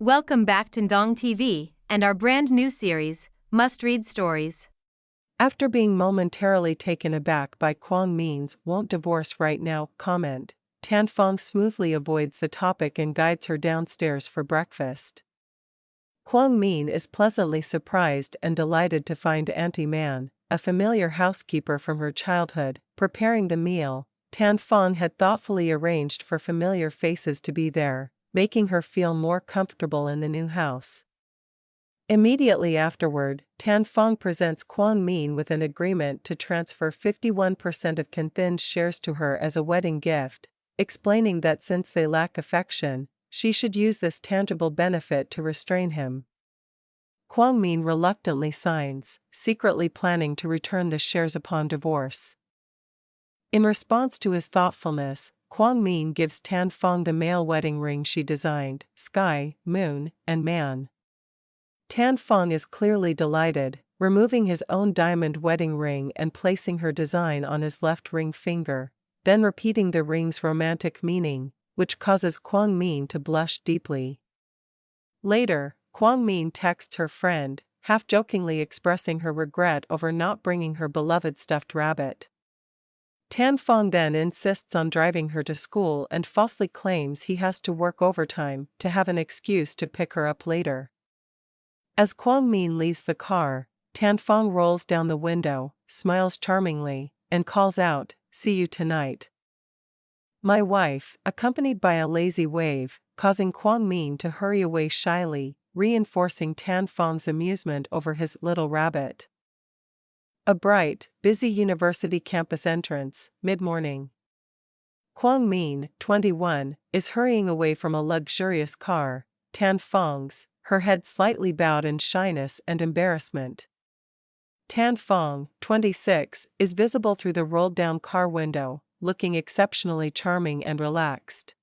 Welcome back to Ngong TV and our brand new series, Must Read Stories. After being momentarily taken aback by Kwang Min's "won't divorce right now" comment, Tan Fong smoothly avoids the topic and guides her downstairs for breakfast. Kwang Min is pleasantly surprised and delighted to find Auntie Man, a familiar housekeeper from her childhood, preparing the meal. Tan Fong had thoughtfully arranged for familiar faces to be there, making her feel more comfortable in the new house. Immediately afterward, Tan Fong presents Kwang Min with an agreement to transfer 51% of Kanthin's shares to her as a wedding gift, explaining that since they lack affection, she should use this tangible benefit to restrain him. Kwang Min reluctantly signs, secretly planning to return the shares upon divorce. In response to his thoughtfulness, Kwang Min gives Tan Fong the male wedding ring she designed, Sky, Moon, and Man. Tan Fong is clearly delighted, removing his own diamond wedding ring and placing her design on his left ring finger, then repeating the ring's romantic meaning, which causes Kwang Min to blush deeply. Later, Kwang Min texts her friend, half-jokingly expressing her regret over not bringing her beloved stuffed rabbit. Tan Fong then insists on driving her to school and falsely claims he has to work overtime to have an excuse to pick her up later. As Kwang Min leaves the car, Tan Fong rolls down the window, smiles charmingly, and calls out, "See you tonight, my wife," accompanied by a lazy wave, causing Kwang Min to hurry away shyly, reinforcing Tan Fong's amusement over his little rabbit. A bright, busy university campus entrance, mid-morning. Kwang Min, 21, is hurrying away from a luxurious car, Tan Fong's, her head slightly bowed in shyness and embarrassment. Tan Fong, 26, is visible through the rolled-down car window, looking exceptionally charming and relaxed.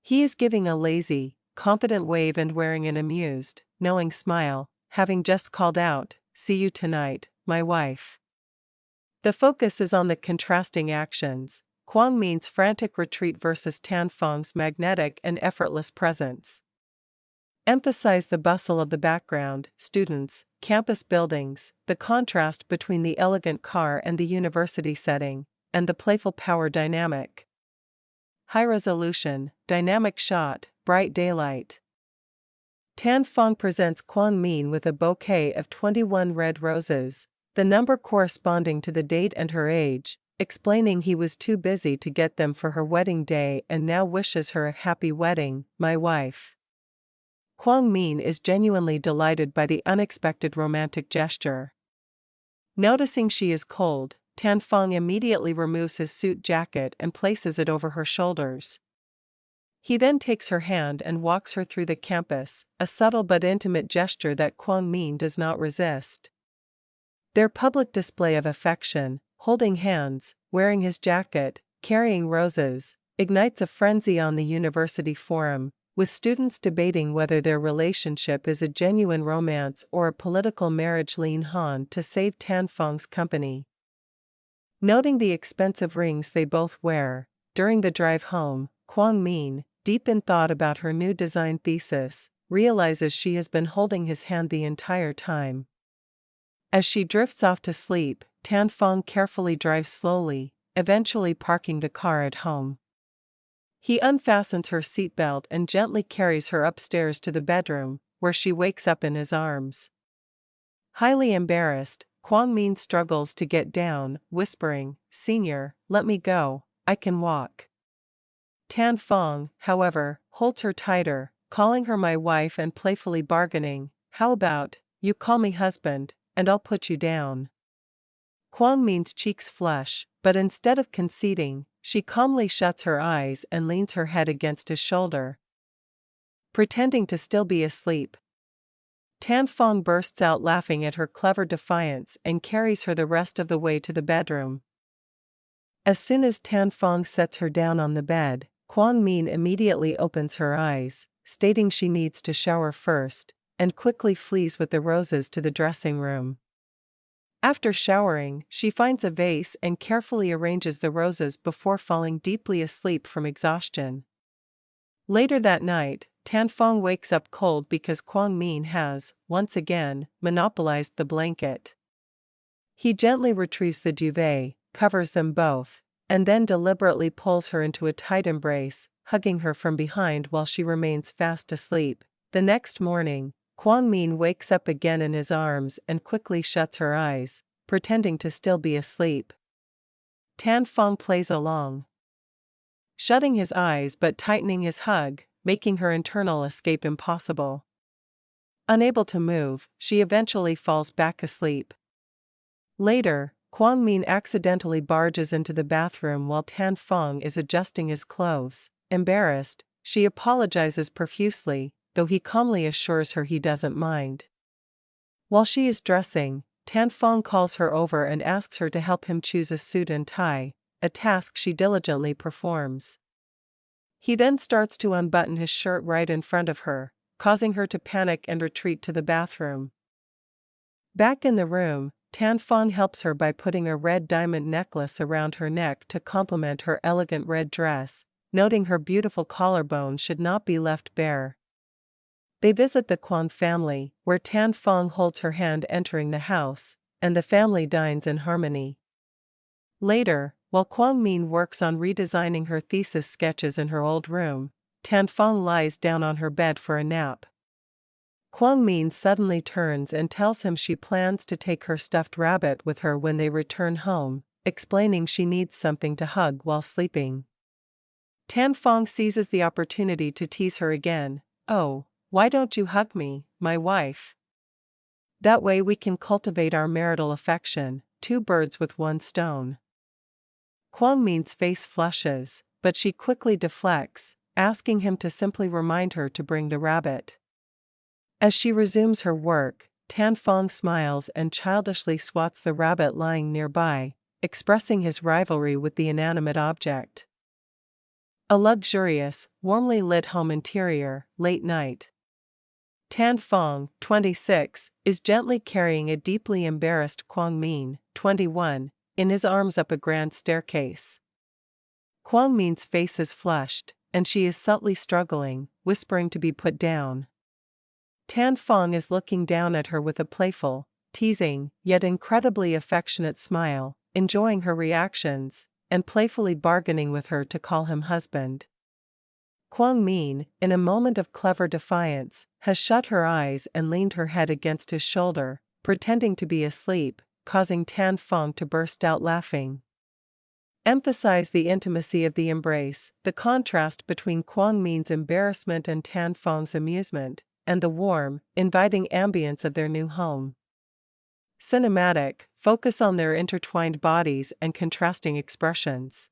He is giving a lazy, confident wave and wearing an amused, knowing smile, having just called out, "See you tonight, my wife." The focus is on the contrasting actions, Kwang Min's frantic retreat versus Tan Fong's magnetic and effortless presence. Emphasize the bustle of the background, students, campus buildings, the contrast between the elegant car and the university setting, and the playful power dynamic. High resolution, dynamic shot, bright daylight. Tan Fong presents Kwang Min with a bouquet of 21 red roses, the number corresponding to the date and her age, explaining he was too busy to get them for her wedding day and now wishes her a happy wedding, my wife. Kwang Min is genuinely delighted by the unexpected romantic gesture. Noticing she is cold, Tan Fong immediately removes his suit jacket and places it over her shoulders. He then takes her hand and walks her through the campus, a subtle but intimate gesture that Kwang Min does not resist. Their public display of affection, holding hands, wearing his jacket, carrying roses, ignites a frenzy on the university forum, with students debating whether their relationship is a genuine romance or a political marriage. Lin Han to save Tan Fong's company. Noting the expensive rings they both wear, during the drive home, Kwang Min, deep in thought about her new design thesis, realizes she has been holding his hand the entire time. As she drifts off to sleep, Tan Fong carefully drives slowly, eventually parking the car at home. He unfastens her seatbelt and gently carries her upstairs to the bedroom, where she wakes up in his arms. Highly embarrassed, Kwang Min struggles to get down, whispering, "Senior, let me go, I can walk." Tan Fong, however, holds her tighter, calling her my wife and playfully bargaining, "How about, you call me husband, and I'll put you down." Kwang Min's cheeks flush, but instead of conceding, she calmly shuts her eyes and leans her head against his shoulder. Pretending to still be asleep, Tan Fong bursts out laughing at her clever defiance and carries her the rest of the way to the bedroom. As soon as Tan Fong sets her down on the bed, Kwang Min immediately opens her eyes, stating she needs to shower first, and quickly flees with the roses to the dressing room. After showering, she finds a vase and carefully arranges the roses before falling deeply asleep from exhaustion. Later that night, Tan Fong wakes up cold because Kwang Min has, once again, monopolized the blanket. He gently retrieves the duvet, covers them both, and then deliberately pulls her into a tight embrace, hugging her from behind while she remains fast asleep. The next morning, Kwang Min wakes up again in his arms and quickly shuts her eyes, pretending to still be asleep. Tan Fong plays along, shutting his eyes but tightening his hug, making her internal escape impossible. Unable to move, she eventually falls back asleep. Later, Kwang Min accidentally barges into the bathroom while Tan Fong is adjusting his clothes. Embarrassed, she apologizes profusely, though he calmly assures her he doesn't mind. While she is dressing, Tan Fong calls her over and asks her to help him choose a suit and tie, a task she diligently performs. He then starts to unbutton his shirt right in front of her, causing her to panic and retreat to the bathroom. Back in the room, Tan Fong helps her by putting a red diamond necklace around her neck to complement her elegant red dress, noting her beautiful collarbone should not be left bare. They visit the Kwang family, where Tan Fong holds her hand entering the house, and the family dines in harmony. Later, while Kwang Min works on redesigning her thesis sketches in her old room, Tan Fong lies down on her bed for a nap. Kwang Min suddenly turns and tells him she plans to take her stuffed rabbit with her when they return home, explaining she needs something to hug while sleeping. Tan Fong seizes the opportunity to tease her again. "Oh, why don't you hug me, my wife? That way we can cultivate our marital affection, two birds with one stone." Kwang Min's face flushes, but she quickly deflects, asking him to simply remind her to bring the rabbit. As she resumes her work, Tan Fong smiles and childishly swats the rabbit lying nearby, expressing his rivalry with the inanimate object. A luxurious, warmly lit home interior, late night. Tan Fong, 26, is gently carrying a deeply embarrassed Kwang Min, 21, in his arms up a grand staircase. Kwang Min's face is flushed, and she is subtly struggling, whispering to be put down. Tan Fong is looking down at her with a playful, teasing, yet incredibly affectionate smile, enjoying her reactions, and playfully bargaining with her to call him husband. Kwang Min, in a moment of clever defiance, has shut her eyes and leaned her head against his shoulder, pretending to be asleep, causing Tan Fong to burst out laughing. Emphasize the intimacy of the embrace, the contrast between Kwang Min's embarrassment and Tan Fong's amusement, and the warm, inviting ambience of their new home. Cinematic, focus on their intertwined bodies and contrasting expressions.